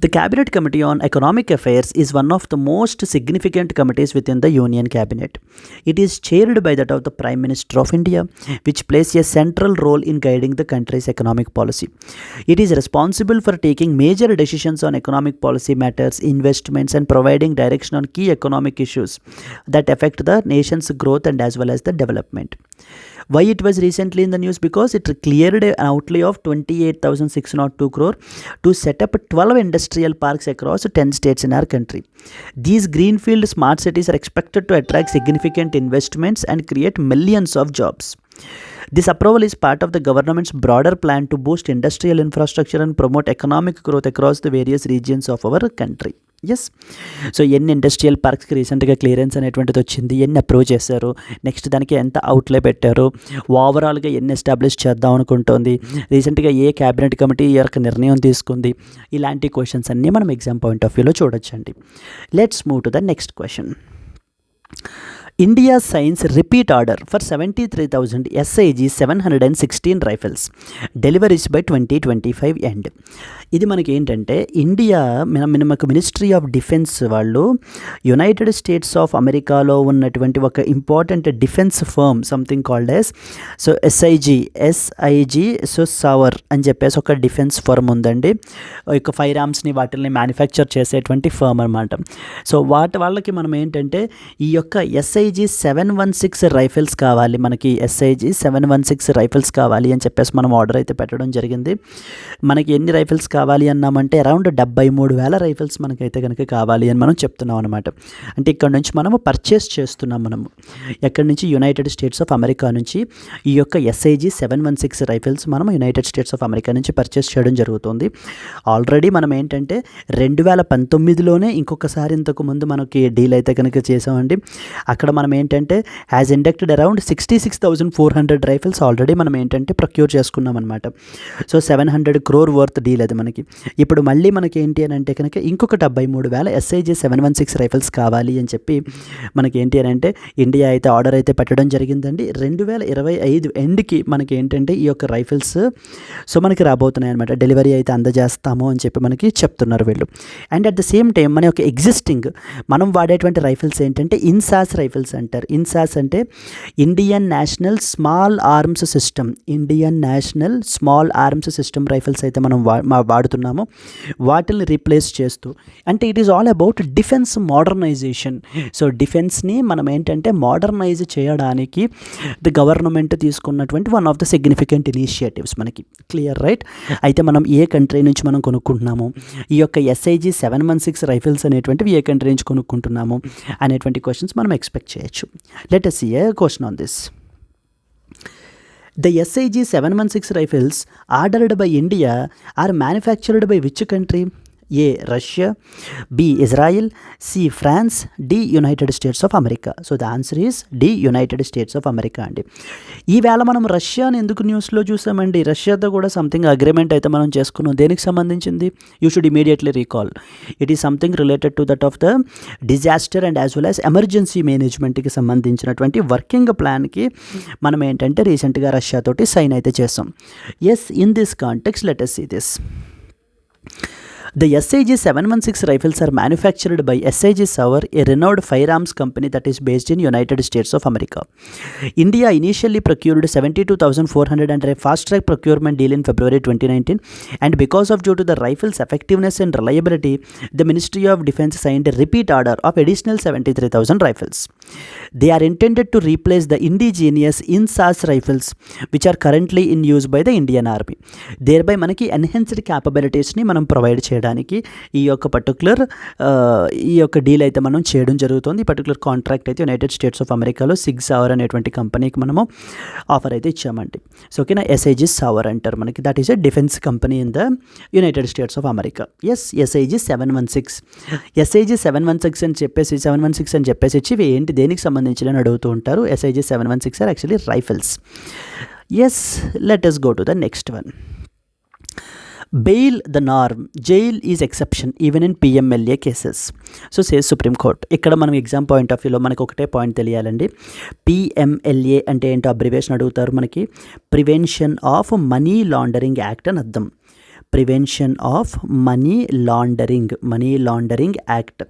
The Cabinet Committee on Economic Affairs is one of the most significant committees within the Union Cabinet. It is chaired by that of the Prime Minister of India, which plays a central role in guiding the country's economic policy. It is responsible for taking major decisions on economic policy matters, investments, and providing direction on key economic issues that affect the nation's growth and as well as the development. Why it was recently in the news? Because it cleared an outlay of 28,602 crore to set up 12 industrial parks across 10 states in our country. These greenfield smart cities are expected to attract significant investments and create millions of jobs. This approval is part of the government's broader plan to boost industrial infrastructure and promote economic growth across the various regions of our country. Yes, so ఎన్ని ఇండస్ట్రియల్ పార్క్స్కి రీసెంట్గా క్లియరెన్స్ అనేటువంటిది వచ్చింది, ఎన్ని అప్రూవ్ చేశారు, నెక్స్ట్ దానికి ఎంత అవుట్లే పెట్టారు, ఓవరాల్గా ఎన్ని ఎస్టాబ్లిష్ చేద్దాం అనుకుంటోంది, రీసెంట్గా ఏ క్యాబినెట్ కమిటీ ఈ యొక్క నిర్ణయం తీసుకుంది, ఇలాంటి క్వశ్చన్స్ అన్నీ మనం ఎగ్జామ్ పాయింట్ ఆఫ్ వ్యూలో చూడొచ్చండి. Let's move to the next question. India signs repeat order for 73,000 SIG 716 rifles deliveries by 2025 end. ఇది మనకి ఏంటంటే ఇండియా మనకు మినిస్ట్రీ ఆఫ్ డిఫెన్స్ వాళ్ళు యునైటెడ్ స్టేట్స్ ఆఫ్ అమెరికాలో ఉన్నటువంటి ఒక important defence firm something called S SIG Sauer అని చెప్పేసి ఒక డిఫెన్స్ ఫర్మ్ ఉందండి. ఒక ఫైర్ ఆర్మ్స్ని వాటిని మ్యానుఫ్యాక్చర్ చేసేటువంటి ఫర్మ్ అనమాట. సో వాళ్ళకి మనం ఏంటంటే ఈ యొక్క SIG 716 రైఫిల్స్ కావాలి, మనకి SIG 716 రైఫిల్స్ కావాలి అని చెప్పేసి మనం ఆర్డర్ అయితే పెట్టడం జరిగింది. మనకి ఎన్ని రైఫిల్స్ కావాలి అన్నామంటే అరౌండ్ 73,000 రైఫిల్స్ మనకైతే కనుక కావాలి అని మనం చెప్తున్నాం అనమాట. అంటే ఇక్కడ నుంచి మనము పర్చేస్ చేస్తున్నాం. మనము ఎక్కడి నుంచి యునైటెడ్ స్టేట్స్ ఆఫ్ అమెరికా నుంచి ఈ యొక్క SIG 716 రైఫిల్స్ మనం యునైటెడ్ స్టేట్స్ ఆఫ్ అమెరికా నుంచి పర్చేస్ చేయడం జరుగుతుంది. ఆల్రెడీ మనం ఏంటంటే 2019లోనే ఇంకొకసారి ఇంతకు ముందు మనకి డీల్ అయితే కనుక చేసామండి. అక్కడ మనం ఏంటంటే has inducted around 66,400 rifles already మనం ఏంటంటే ప్రొక్యూర్ చేసుకున్నాం అనమాట. సో 700 crore వర్త్ డీల్ అది మనకి. ఇప్పుడు మళ్ళీ మనకి ఏంటి అని అంటే కనుక ఇంకొక 73,000 SIG 716 రైఫిల్స్ కావాలి అని చెప్పి మనకి ఏంటి అని అంటే ఇండియా అయితే ఆర్డర్ అయితే పెట్టడం జరిగిందండి. 2025 ఎండ్కి మనకి ఏంటంటే ఈ యొక్క రైఫిల్స్ సో మనకి రాబోతున్నాయి అనమాట. డెలివరీ అయితే అందజేస్తాము అని చెప్పి మనకి చెప్తున్నారు వీళ్ళు. And at the same time మన యొక్క ఎగ్జిస్టింగ్ మనం వాడేటువంటి రైఫిల్స్ ఏంటంటే ఇన్సాస్ రైఫిల్స్ అంటారు. ఇన్సాస్ అంటే Indian national small arms system, Indian national small arms system rifles అయితే మనం వాడుతున్నాము. వాటిని రీప్లేస్ చేస్తూ అంటే it is all about defence modernisation. So డిఫెన్స్ని మనం ఏంటంటే మోడర్నైజ్ చేయడానికి ది గవర్నమెంట్ తీసుకున్నటువంటి one of the significant initiatives మనకి క్లియర్ రైట్. అయితే మనం ఏ కంట్రీ నుంచి మనం కొనుక్కుంటున్నాము, ఈ యొక్క SIG 716 రైఫిల్స్ అనేటువంటివి ఏ కంట్రీ నుంచి కొనుక్కుంటున్నాము అనేటువంటి క్వశ్చన్స్ మనం ఎక్స్పెక్ట్ చేయొచ్చు. Let us see a question on this. The SIG 716 rifles ordered by India are manufactured by which country? A. Russia, B. Israel, C. France, D. United States of America. So the answer is D. United States of America అండి. ఈవేళ మనం రష్యాని ఎందుకు న్యూస్లో చూసామండి? రష్యాతో కూడా సంథింగ్ అగ్రిమెంట్ అయితే మనం చేసుకున్నాం. దేనికి సంబంధించింది? You should immediately recall. It is something related to that of the disaster and as well as emergency మేనేజ్మెంట్కి సంబంధించినటువంటి వర్కింగ్ ప్లాన్కి మనం ఏంటంటే రీసెంట్గా రష్యాతోటి సైన్ అయితే చేసాం. Yes, in this context let us see this. The SIG 716 rifles are manufactured by SIG Sauer, a renowned firearms company that is based in United States of America. India initially procured 72,400 under a fast-track procurement deal in February 2019, and because of due to the rifles' effectiveness and reliability, the Ministry of Defense signed a repeat order of additional 73,000 rifles. They are intended to replace the indigenous INSAS rifles, which are currently in use by the Indian Army. Thereby మనకి ఎన్హాన్స్డ్ క్యాపబిలిటీస్ని మనం ప్రొవైడ్ చేయడానికి ఈ యొక్క పర్టికులర్ ఈ యొక్క డీల్ అయితే మనం చేయడం జరుగుతుంది. ఈ పర్టికులర్ కాంట్రాక్ట్ అయితే యునైటెడ్ స్టేట్స్ ఆఫ్ అమెరికాలో SIG Sauer అనేటువంటి కంపెనీకి మనము ఆఫర్ అయితే ఇచ్చామండి. సో ఓకేనా, SIG Sauer అంటారు మనకి. That is a defence company in the United States of America. Yes, SIG 716 SIG 716 అని చెప్పేసి 716 అని చెప్పేసి ఇచ్చి ఇవి ఏంటి దేనికి సంబంధించి అని అడుగుతూ ఉంటారు. SIG 716 are actually rifles. Yes, let us go to the next one. Bail the norm, jail is exception even in PMLA cases. So says supreme court. ఇక్కడ మనం ఎగ్జామ్ పాయింట్ ఆఫ్ వ్యూలో మనకు ఒకటే పాయింట్ తెలియాలండి. PMLA అంటే ఏంటో అబ్రివేషన్ అడుగుతారు మనకి. Prevention of money laundering act అని అర్థం. Prevention of money laundering act.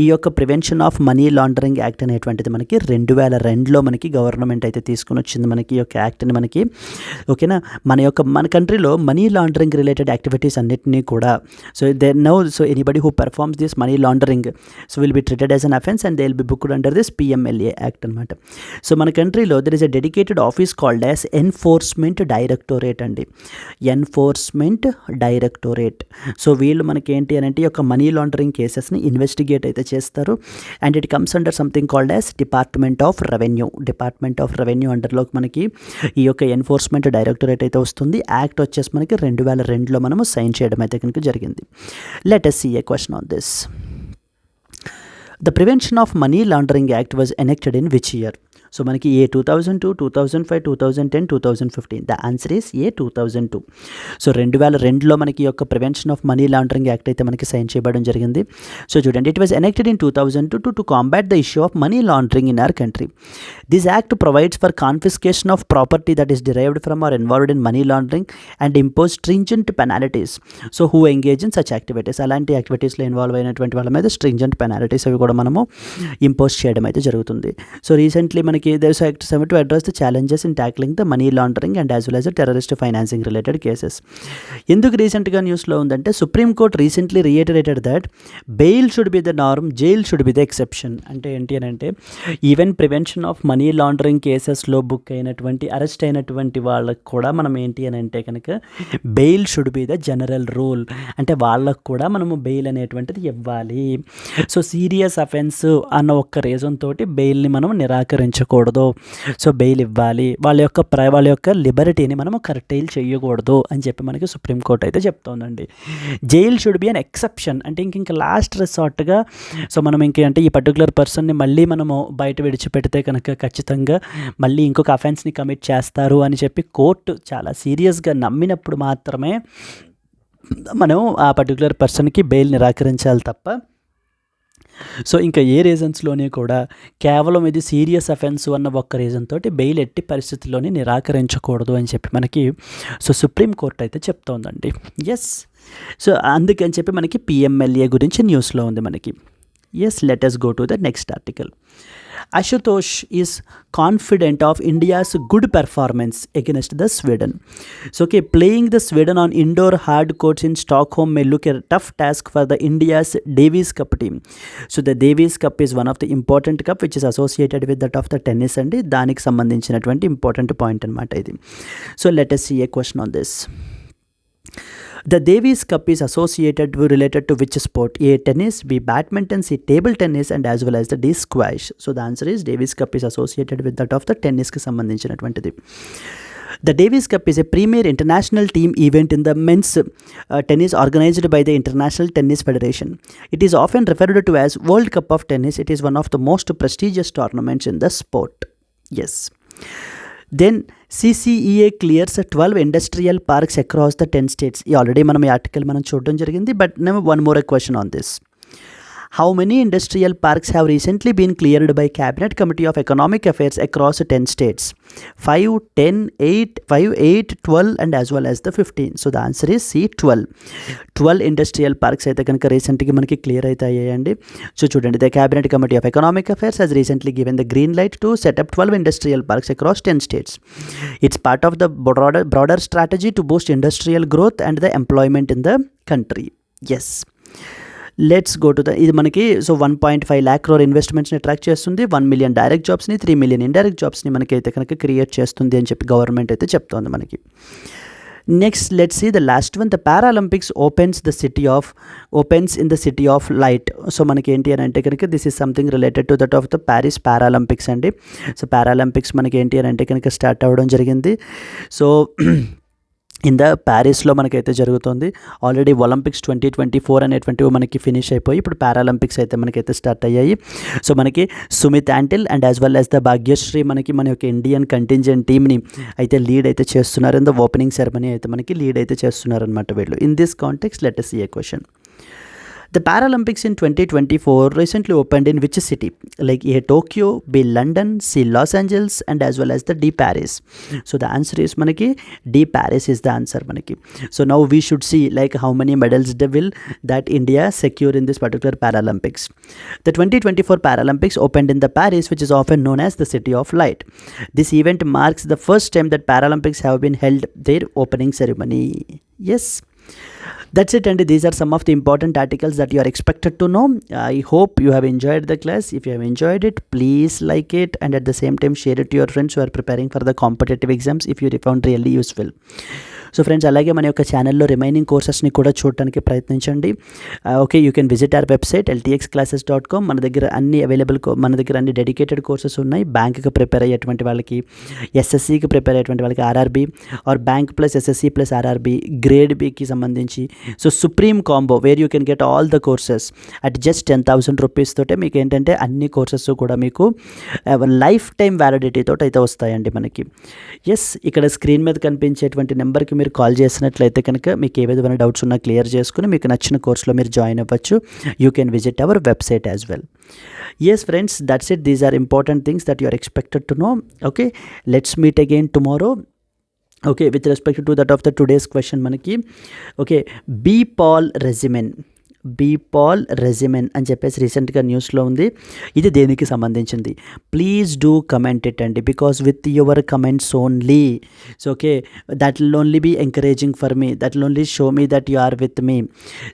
ఈ యొక్క prevention of money laundering act అనేటువంటిది మనకి 2002లో మనకి గవర్నమెంట్ అయితే తీసుకుని వచ్చింది మనకి ఈ యొక్క యాక్ట్ని మనకి. ఓకేనా, మన కంట్రీలో మనీ లాండరింగ్ రిలేటెడ్ యాక్టివిటీస్ అన్నిటినీ కూడా so anybody who performs this money laundering so will be treated as an offence and they will be booked under this PMLA act అనమాట. సో మన కంట్రీలో there is a dedicated office called as enforcement directorate అండి. ఎన్ఫోర్స్మెంట్ డైరెక్టోరేట్. సో వీళ్ళు మనకి ఏంటి అని అంటే ఈ యొక్క మనీ లాండరింగ్ కేసెస్ని ఇన్వెస్టిగేట్ అయితే చేస్తారు. And it comes under something called as department of revenue అండర్లోకి మనకి ఈ యొక్క ఎన్ఫోర్స్మెంట్ డైరెక్టరేట్ అయితే వస్తుంది. యాక్ట్ వచ్చేసి మనకి 2002లో మనము సైన్ చేయడం అయితే కనుక జరిగింది. Let us see a question on this. The Prevention of Money Laundering Act was enacted in which year? So మనకి A 2002, 2005, 2010, 2015. The answer is A 2002. So 2002లో మనకి యొక్క prevention of money laundering act అయితే మనకి సైన్ చేయబడడం జరిగింది. సో చూడండి, it was enacted in 2002 to combat the issue of money laundering in our country. This act provides for confiscation of property that is derived from or involved in money laundering and impose stringent penalties. So who engage in such activities, అలాంటి యాక్టివిటీస్లో ఇన్వాల్వ్ అయినటువంటి వాళ్ళ మీద స్ట్రింజెంట్ పెనాలిటీస్ అవి కూడా మనము ఇంపోజ్ చేయడం అయితే జరుగుతుంది. సో రీసెంట్లీ మనకి దేశ act 7 to address the challenges in tackling the money laundering and as well as the terrorist financing related cases. ఎందుకు రీసెంట్గా న్యూస్లో ఉందంటే supreme court recently reiterated that bail should be the norm, jail should be the exception. అంటే ఏంటి అని అంటే even prevention of money laundering కేసెస్లో బుక్ అయినటువంటి అరెస్ట్ అయినటువంటి వాళ్ళకు కూడా మనం ఏంటి అని అంటే కనుక bail should be the general rule. అంటే వాళ్ళకు కూడా మనము బెయిల్ అనేటువంటిది ఇవ్వాలి. సో సీరియస్ అఫెన్స్ అన్న ఒక్క రీజన్ తోటి బెయిల్ని మనం నిరాకరించకూడదు. సో బెయిల్ ఇవ్వాలి, వాళ్ళ యొక్క లిబర్టీని మనము కర్టైల్ చేయకూడదు అని చెప్పి మనకి సుప్రీంకోర్టు అయితే చెప్తోందండి. Jail should be an exception. అంటే ఇంక లాస్ట్ రిసార్ట్గా సో మనం ఇంకేంటే ఈ పర్టికులర్ పర్సన్ని మళ్ళీ మనము బయట విడిచిపెడితే కనుక ఖచ్చితంగా మళ్ళీ ఇంకొక అఫెన్స్ని కమిట్ చేస్తారు అని చెప్పి కోర్టు చాలా సీరియస్గా నమ్మినప్పుడు మాత్రమే మనం ఆ పర్టికులర్ పర్సన్కి బెయిల్ నిరాకరించాలి తప్ప సో ఇంకా ఏ రీజన్స్లోనే కూడా కేవలం ఇది సీరియస్ అఫెన్స్ అన్న ఒక్క రీజన్ తోటి బెయిల్ ఎట్టి పరిస్థితుల్లోనే నిరాకరించకూడదు అని చెప్పి మనకి సో సుప్రీంకోర్టు అయితే చెప్తోందండి. ఎస్, సో అందుకని చెప్పి మనకి పిఎంఎల్ఏ గురించి న్యూస్లో ఉంది మనకి. Yes, let us go to the next article. Ashutosh is confident of India's good performance against the Sweden. So okay, playing the Sweden on indoor hard courts in Stockholm may look a tough task for the India's Davis Cup team. So the Davis Cup is one of the important cup which is associated with that of the tennis అండి. దానికి సంబంధించినటువంటి ఇంపార్టెంట్ పాయింట్ అనమాట ఇది. So let us see a question on this. The Davis Cup is related to which sport? A. Tennis, B. Badminton, C. Table tennis and as well as the D. Squash. So the answer is Davis Cup is associated with that of the tennis కి సంబంధించినటువంటిది. The Davis Cup is a premier international team event in the men's tennis organized by the International Tennis Federation. It is often referred to as World Cup of Tennis. It is one of the most prestigious tournaments in the sport. Yes. Then CCEA clears 12 industrial parks across the 10 states. Already మనం ఈ ఆర్టికల్ మనం చూడడం జరిగింది. But now one more question on this. How many industrial parks have recently been cleared by Cabinet Committee of Economic Affairs across 10 states? 5, 10, 8, 5, 8, 12 and as well as the 15. So the answer is C, 12. 12 industrial parks అయితే కనుక రీసెంట్గా మనకి క్లియర్ అయితే అయ్యాయండి. సో చూడండి, the Cabinet Committee of Economic Affairs has recently given the green light to set up 12 industrial parks across 10 states. It's part of the broader strategy to boost industrial growth and the employment in the country. Yes. Let's go to ఇది మనకి సో 1.5 lakh crore ఇన్వెస్ట్మెంట్స్ని అట్రాక్ట్ చేస్తుంది, 1 million డైరెక్ట్ జాబ్స్ని, 3 million ఇండైరెక్ట్ జాబ్స్ని మనకైతే కనుక క్రియేట్ చేస్తుంది అని చెప్పి గవర్నమెంట్ అయితే చెప్తోంది మనకి. Next let's see the last one. The Paralympics opens in the city of light. So మనకి ఏంటి అని అంటే కనుక this is something related to that of the Paris Paralympics అండి. సో పారాలింపిక్స్ మనకి ఏంటి అని అంటే కనుక స్టార్ట్ అవ్వడం జరిగింది. సో ప్యారిస్లో మనకైతే జరుగుతుంది. ఆల్రెడీ ఒలింపిక్స్ 2024 అనేటువంటివి మనకి ఫినిష్ అయిపోయి ఇప్పుడు పారాలింపిక్స్ అయితే మనకైతే స్టార్ట్ అయ్యాయి. సో మనకి Sumit Antil and as well as the Bhagyashree మనకి మన యొక్క ఇండియన్ కంటింజెంట్ టీమ్ని అయితే లీడ్ అయితే చేస్తున్నారు. ఇన్ ద ఓపెనింగ్ సెరమనీ అయితే మనకి లీడ్ అయితే చేస్తున్నారు అనమాట వీళ్ళు. In this context let us see a question. The Paralympics in 2024 recently opened in which city? Like A. Tokyo, B. London, C. Los Angeles and as well as the D. Paris. So the answer is manaki D. Paris is the answer manaki. So now we should see like how many medals will that India secure in this particular Paralympics. The 2024 Paralympics opened in the Paris, which is often known as the City of Light. This event marks the first time that Paralympics have been held their opening ceremony. Yes. That's it, and these are some of the important articles that you are expected to know. I hope you have enjoyed the class. If you have enjoyed it, please like it and at the same time share it to your friends who are preparing for the competitive exams if you found really useful. So friends, అలాగే మన యొక్క ఛానల్లో రిమైనింగ్ కోర్సెస్ని కూడా చూడడానికి ప్రయత్నించండి. Okay, you can visit our website ltxclasses.com. మన దగ్గర అన్ని మన దగ్గర అన్ని డెడికేటెడ్ కోర్సెస్ ఉన్నాయి. బ్యాంక్కి ప్రిపేర్ అయ్యేటువంటి వాళ్ళకి, ఎస్ఎస్సికి ప్రిపేర్ అయ్యేటువంటి వాళ్ళకి, RRB or bank plus SSC plus RRB grade బికి సంబంధించి so supreme combo where you can get all the courses at just 10,000 rupees తోటే మీకు ఏంటంటే అన్ని కోర్సెస్ కూడా మీకు లైఫ్ టైం వ్యాలిడిటీ తోటి అయితే వస్తాయండి మనకి. ఎస్, ఇక్కడ స్క్రీన్ మీద కనిపించేటువంటి నెంబర్కి మీరు కాల్ చేసినట్లయితే కనుక మీకు ఏ విధమైన డౌట్స్ ఉన్నా క్లియర్ చేసుకుని మీకు నచ్చిన కోర్సులో మీరు జాయిన్ అవ్వచ్చు. You can visit our website as well. Yes friends, that's it. These are important things that you are expected to know. Okay, let's meet again tomorrow. Okay, with respect to that of the today's question manaki, okay, B. Paul regimen అని చెప్పేసి రీసెంట్గా న్యూస్లో ఉంది. ఇది దేనికి సంబంధించింది? ప్లీజ్ డూ కమెంట్ ఇట్ అండి, because with your comments only, so okay, that will only be encouraging for me, that will only show me that you are with me.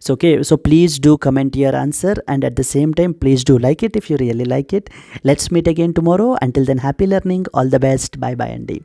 So okay, so please do comment your answer and at the same time please do like it if you really like it. Let's meet again tomorrow. Until then happy learning, all the best, by by అండి.